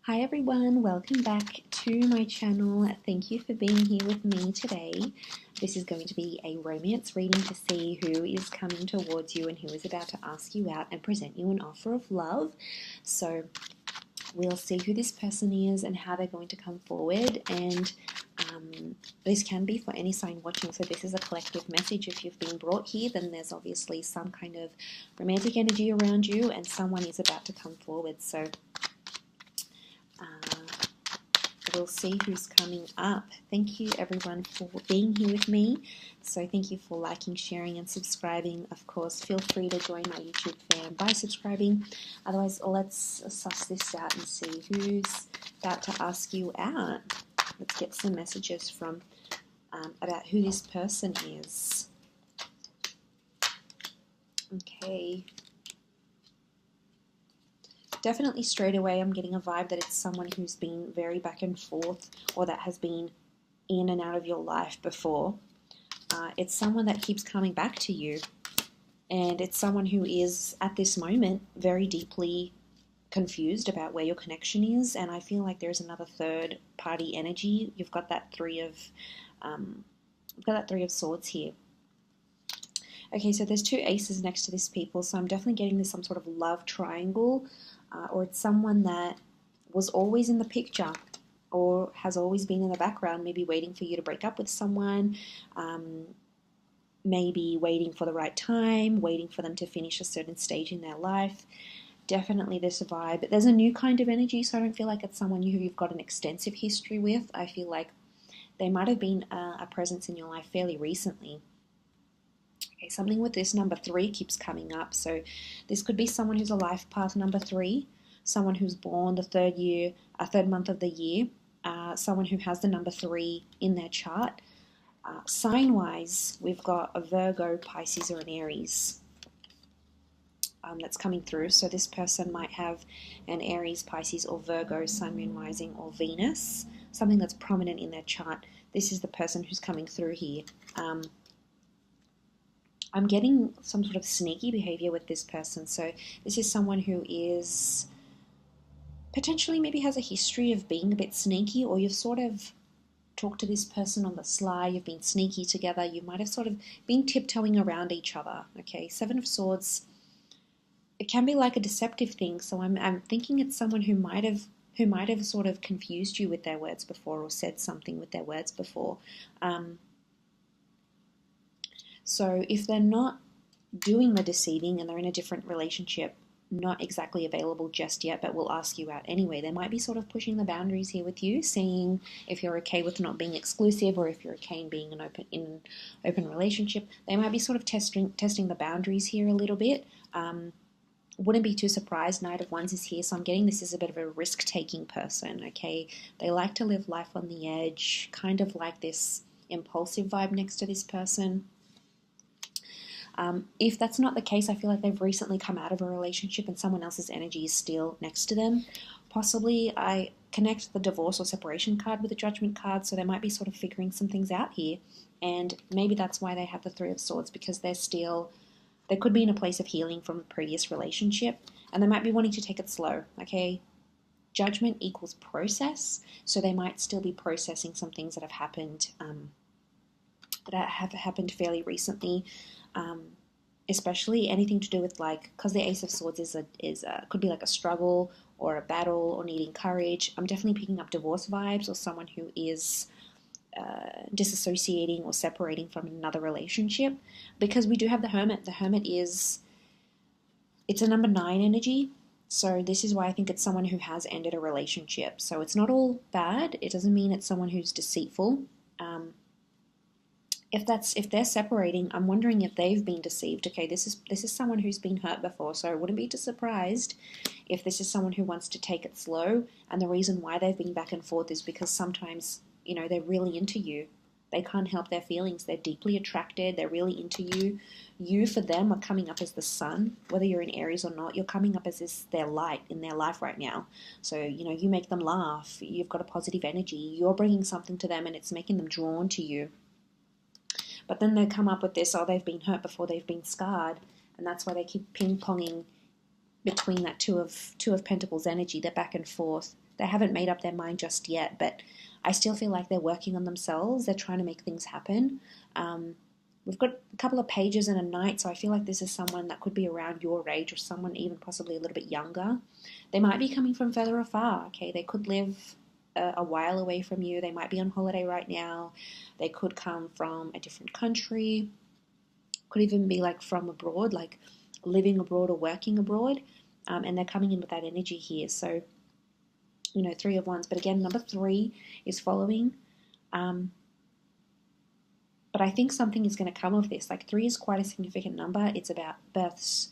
Hi everyone, welcome back to my channel. Thank you for being here with me today. This is going to be a romance reading to see who is coming towards you and who is about to ask you out and present you an offer of love. So we'll see who this person is and how they're going to come forward, and this can be for any sign watching, so this is a collective message. If you've been brought here, then there's obviously some kind of romantic energy around you and someone is about to come forward. So we'll see who's coming up. Thank you everyone for being here with me. So thank you for liking, sharing and subscribing. Of course, feel free to join my YouTube fam by subscribing. Otherwise, let's suss this out and see who's about to ask you out. Let's get some messages from about who this person is. Okay. Definitely straight away I'm getting a vibe that it's someone who's been very back and forth, or that has been in and out of your life before. It's someone that keeps coming back to you, and it's someone who is at this moment very deeply confused about where your connection is, and I feel like there's another third party energy. You've got that three of swords here. Okay, so there's two aces next to this people, so I'm definitely getting this some sort of love triangle, or it's someone that was always in the picture or has always been in the background, maybe waiting for you to break up with someone, maybe waiting for the right time, waiting for them to finish a certain stage in their life. Definitely this vibe. But there's a new kind of energy, so I don't feel like it's someone who you've got an extensive history with. I feel like they might have been a presence in your life fairly recently. Okay, something with this number 3 keeps coming up. So this could be someone who's a life path number 3, someone who's born the third month of the year, someone who has the number 3 in their chart. Sign-wise, we've got a Virgo, Pisces, or an Aries that's coming through. So this person might have an Aries, Pisces, or Virgo, Sun, Moon, Rising, or Venus, something that's prominent in their chart. This is the person who's coming through here. I'm getting some sort of sneaky behavior with this person. So this is someone who is potentially maybe has a history of being a bit sneaky, or you've sort of talked to this person on the sly, you've been sneaky together, you might have sort of been tiptoeing around each other. Okay, Seven of Swords, it can be like a deceptive thing, so I'm thinking it's someone who might have sort of confused you with their words before, or said something with their words before. So if they're not doing the deceiving and they're in a different relationship, not exactly available just yet, but will ask you out anyway, they might be sort of pushing the boundaries here with you, seeing if you're okay with not being exclusive, or if you're okay in being in an open relationship. They might be sort of testing the boundaries here a little bit. Wouldn't be too surprised. Knight of Wands is here, so I'm getting this as a bit of a risk-taking person, okay? They like to live life on the edge, kind of like this impulsive vibe next to this person. If that's not the case, I feel like they've recently come out of a relationship and someone else's energy is still next to them. Possibly I connect the divorce or separation card with the Judgment card, so they might be sort of figuring some things out here. And maybe that's why they have the Three of Swords, because they could be in a place of healing from a previous relationship, and they might be wanting to take it slow, okay? Judgment equals process, so they might still be processing some things that have happened fairly recently. Especially anything to do with, like, because the Ace of Swords could be like a struggle or a battle or needing courage. I'm definitely picking up divorce vibes, or someone who is disassociating or separating from another relationship, because we do have the Hermit. The Hermit it's a number 9 energy, so this is why I think it's someone who has ended a relationship. So it's not all bad. It doesn't mean it's someone who's deceitful. If they're separating, I'm wondering if they've been deceived. Okay, this is someone who's been hurt before, so I wouldn't be too surprised if this is someone who wants to take it slow, and the reason why they've been back and forth is because sometimes, they're really into you. They can't help their feelings. They're deeply attracted. They're really into you. You, for them, are coming up as the sun. Whether you're in Aries or not, you're coming up as their light in their life right now. So, you make them laugh. You've got a positive energy. You're bringing something to them, and it's making them drawn to you. But then they come up with this, they've been hurt before, they've been scarred, and that's why they keep ping-ponging between that two of Pentacles energy. They're back and forth. They haven't made up their mind just yet, but I still feel like they're working on themselves. They're trying to make things happen. We've got a couple of pages and a knight, so I feel like this is someone that could be around your age, or someone even possibly a little bit younger. They might be coming from further afar, okay? They could live a while away from you. They might be on holiday right now. They could come from a different country. Could even be like from abroad, like living abroad or working abroad. And they're coming in with that energy here. So, you know, 3 of Wands. But again, number 3 is following. But I think something is going to come of this. Like 3 is quite a significant number. It's about births,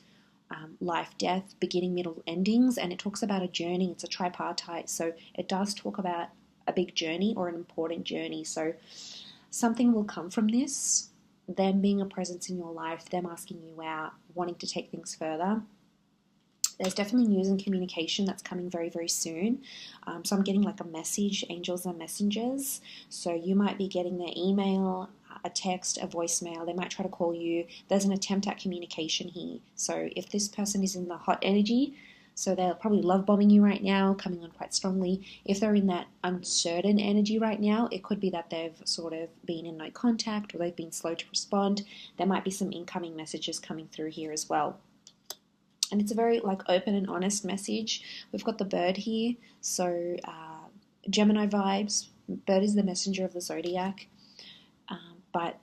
life, death, beginning, middle, endings. And it talks about a journey. It's a tripartite. So it does talk about a big journey or an important journey. So something will come from this. Them being a presence in your life, them asking you out, wanting to take things further. There's definitely news and communication that's coming very, very soon. So I'm getting like a message, angels are messengers. So you might be getting their email, a text, a voicemail. They might try to call you. There's an attempt at communication here. So if this person is in the hot energy, so they're probably love bombing you right now, coming on quite strongly. If they're in that uncertain energy right now, it could be that they've sort of been in no contact, or they've been slow to respond. There might be some incoming messages coming through here as well. And it's a very like open and honest message. We've got the bird here, so Gemini vibes. Bird is the messenger of the zodiac. But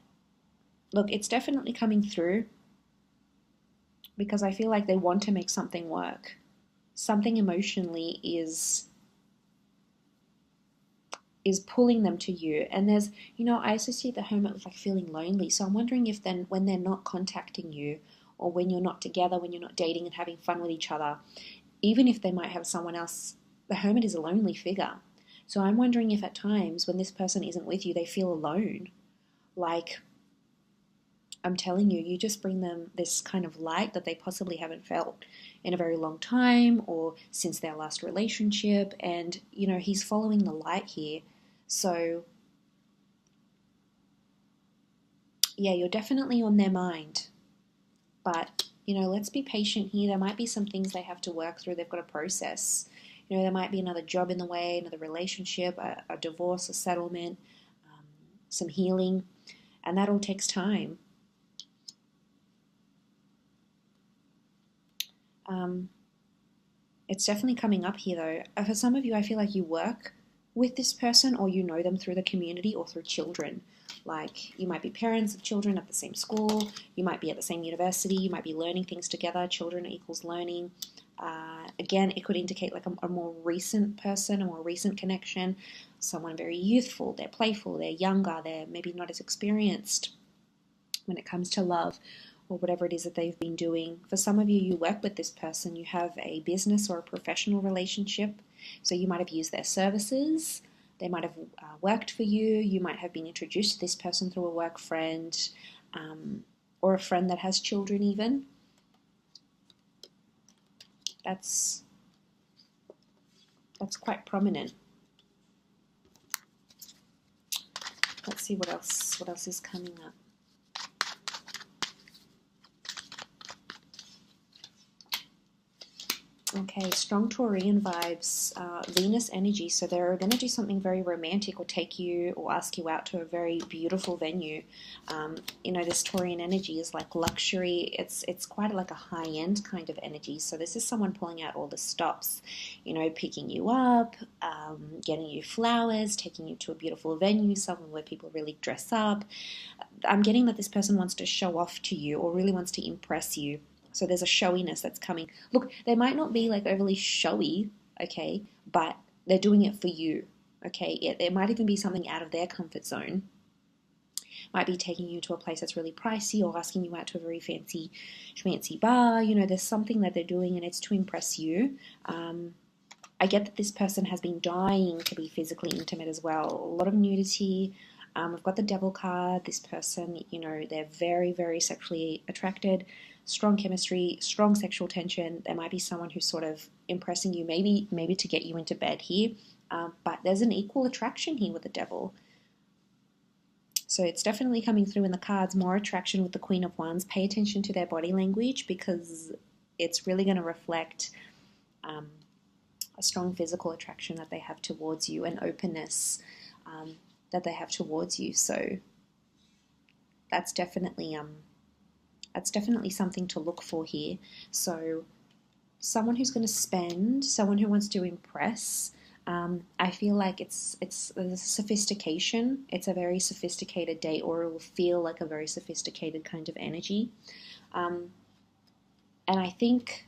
look, it's definitely coming through, because I feel like they want to make something work. Something emotionally is pulling them to you. And there's, you know, I associate the Hermit with like feeling lonely. So I'm wondering if then when they're not contacting you, or when you're not together, when you're not dating and having fun with each other, even if they might have someone else, the Hermit is a lonely figure. So I'm wondering if at times when this person isn't with you, they feel alone. Like, I'm telling you, you just bring them this kind of light that they possibly haven't felt in a very long time, or since their last relationship. And, you know, he's following the light here. So, yeah, you're definitely on their mind. But, you know, let's be patient here. There might be some things they have to work through. They've got to process. You know, there might be another job in the way, another relationship, a divorce, a settlement, some healing. And that all takes time. It's definitely coming up here, though. For some of you, I feel like you work with this person, or you know them through the community or through children. Like, you might be parents of children at the same school, you might be at the same university, you might be learning things together. Children equals learning. Again, it could indicate like a more recent person, a more recent connection, someone very youthful, they're playful, they're younger, they're maybe not as experienced when it comes to love, or whatever it is that they've been doing. For some of you, you work with this person, you have a business or a professional relationship, so you might have used their services, they might have worked for you, you might have been introduced to this person through a work friend, or a friend that has children even. That's quite prominent. Let's see what else is coming up. Okay, strong Taurian vibes, Venus energy. So they're going to do something very romantic, or take you or ask you out to a very beautiful venue. You know, this Taurian energy is like luxury. It's quite like a high-end kind of energy. So this is someone pulling out all the stops, you know, picking you up, getting you flowers, taking you to a beautiful venue, somewhere where people really dress up. I'm getting that this person wants to show off to you, or really wants to impress you. So there's a showiness that's coming. Look, they might not be like overly showy, okay, but they're doing it for you, okay? It might even be something out of their comfort zone. Might be taking you to a place that's really pricey, or asking you out to a very fancy bar. You know, there's something that they're doing, and it's to impress you. I get that this person has been dying to be physically intimate as well. A lot of nudity. We've got the Devil card. This person, you know, they're very, very sexually attracted. Strong chemistry, strong sexual tension. There might be someone who's sort of impressing you, maybe to get you into bed here. But there's an equal attraction here with the Devil. So it's definitely coming through in the cards. More attraction with the Queen of Wands. Pay attention to their body language, because it's really going to reflect a strong physical attraction that they have towards you, an openness that they have towards you. So that's definitely something to look for here. So someone who's going to spend, someone who wants to impress. I feel like it's a sophistication. It's a very sophisticated date, or it will feel like a very sophisticated kind of energy. And I think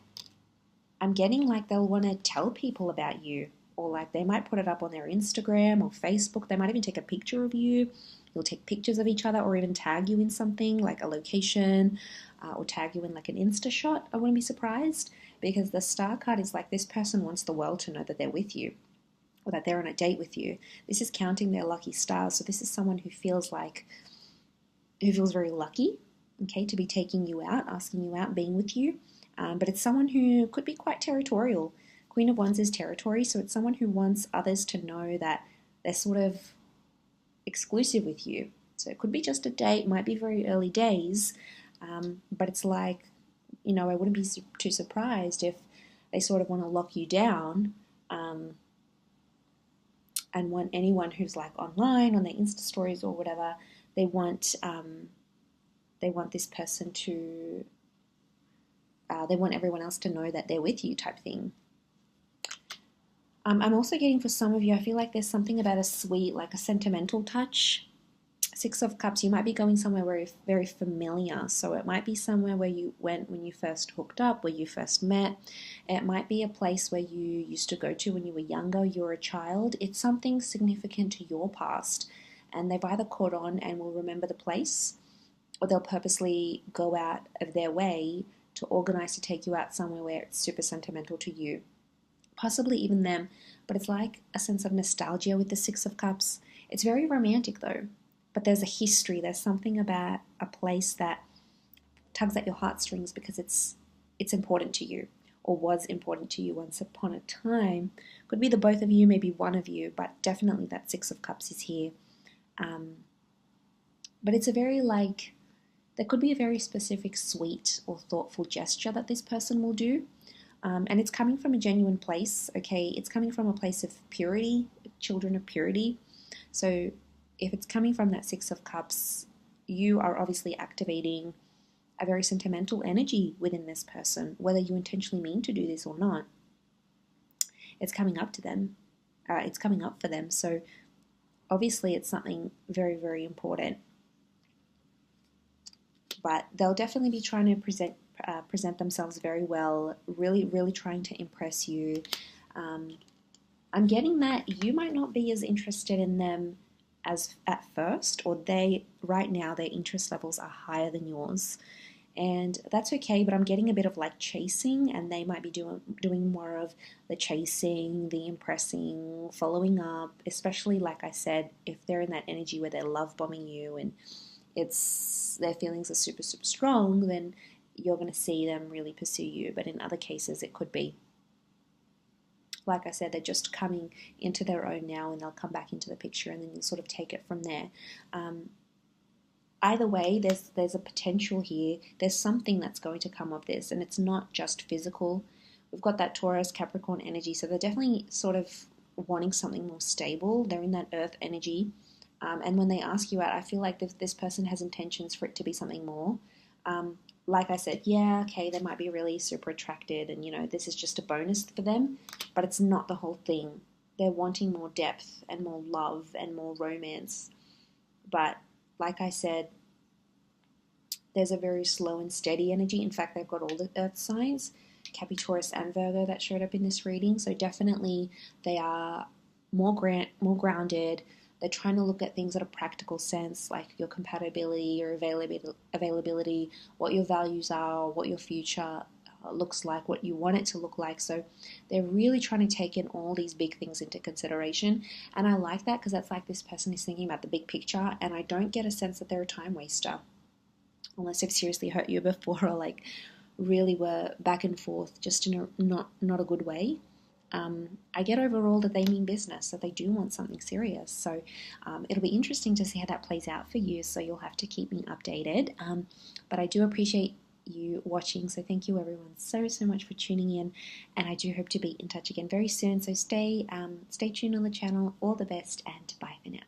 I'm getting like they'll want to tell people about you, or like they might put it up on their Instagram or Facebook. They might even take a picture of you. You'll take pictures of each other, or even tag you in something like a location, or tag you in like an Insta shot. I wouldn't be surprised, because the star card is like this person wants the world to know that they're with you, or that they're on a date with you. This is counting their lucky stars. So this is someone who feels very lucky, okay, to be taking you out, asking you out, being with you. But it's someone who could be quite territorial. Queen of Wands is territory, so it's someone who wants others to know that they're sort of exclusive with you. So it could be just a date, might be very early days, but it's like, I wouldn't be too surprised if they sort of want to lock you down, and want anyone who's like online on their Insta stories or whatever, they want this person to, they want everyone else to know that they're with you, type thing. I'm also getting, for some of you, I feel like there's something about a sweet, like a sentimental touch. Six of Cups, you might be going somewhere very, very familiar. So it might be somewhere where you went when you first hooked up, where you first met. It might be a place where you used to go to when you were younger, you were a child. It's something significant to your past. And they've either caught on and will remember the place, or they'll purposely go out of their way to organize to take you out somewhere where it's super sentimental to you. Possibly even them, but it's like a sense of nostalgia with the Six of Cups. It's very romantic though, but there's a history. There's something about a place that tugs at your heartstrings because it's important to you, or was important to you once upon a time. Could be the both of you, maybe one of you, but definitely that Six of Cups is here. But it's a very there could be a very specific, sweet or thoughtful gesture that this person will do. And it's coming from a genuine place, okay? It's coming from a place of purity, children of purity. So if it's coming from that Six of Cups, you are obviously activating a very sentimental energy within this person, whether you intentionally mean to do this or not. It's coming up to them. It's coming up for them. So obviously it's something very, very important. But they'll definitely be trying to present themselves very well, really, really trying to impress you. I'm getting that you might not be as interested in them as at first, or right now their interest levels are higher than yours. And that's okay, but I'm getting a bit of like chasing, and they might be doing more of the chasing, the impressing, following up, especially like I said, if they're in that energy where they're love bombing you and their feelings are super, super strong, then you're going to see them really pursue you. But in other cases, it could be, like I said, they're just coming into their own now, and they'll come back into the picture, and then you'll sort of take it from there. Either way, there's a potential here. There's something that's going to come of this, and it's not just physical. We've got that Taurus, Capricorn energy, so they're definitely sort of wanting something more stable. They're in that earth energy. And when they ask you out, I feel like this person has intentions for it to be something more. Like I said, yeah, okay, they might be really super attracted, and this is just a bonus for them, but it's not the whole thing. They're wanting more depth and more love and more romance. But like I said, there's a very slow and steady energy. In fact, they've got all the earth signs, Capi, Taurus, and Virgo, that showed up in this reading. So definitely they are more grounded. They're trying to look at things at a practical sense, like your compatibility, your availability, what your values are, what your future looks like, what you want it to look like. So they're really trying to take in all these big things into consideration. And I like that, because that's like this person is thinking about the big picture, and I don't get a sense that they're a time waster, unless they've seriously hurt you before, or like really were back and forth just in a not a good way. I get overall that they mean business, that they do want something serious. So it'll be interesting to see how that plays out for you. So you'll have to keep me updated. But I do appreciate you watching. So thank you everyone so much for tuning in, and I do hope to be in touch again very soon. So stay tuned on the channel. All the best, and bye for now.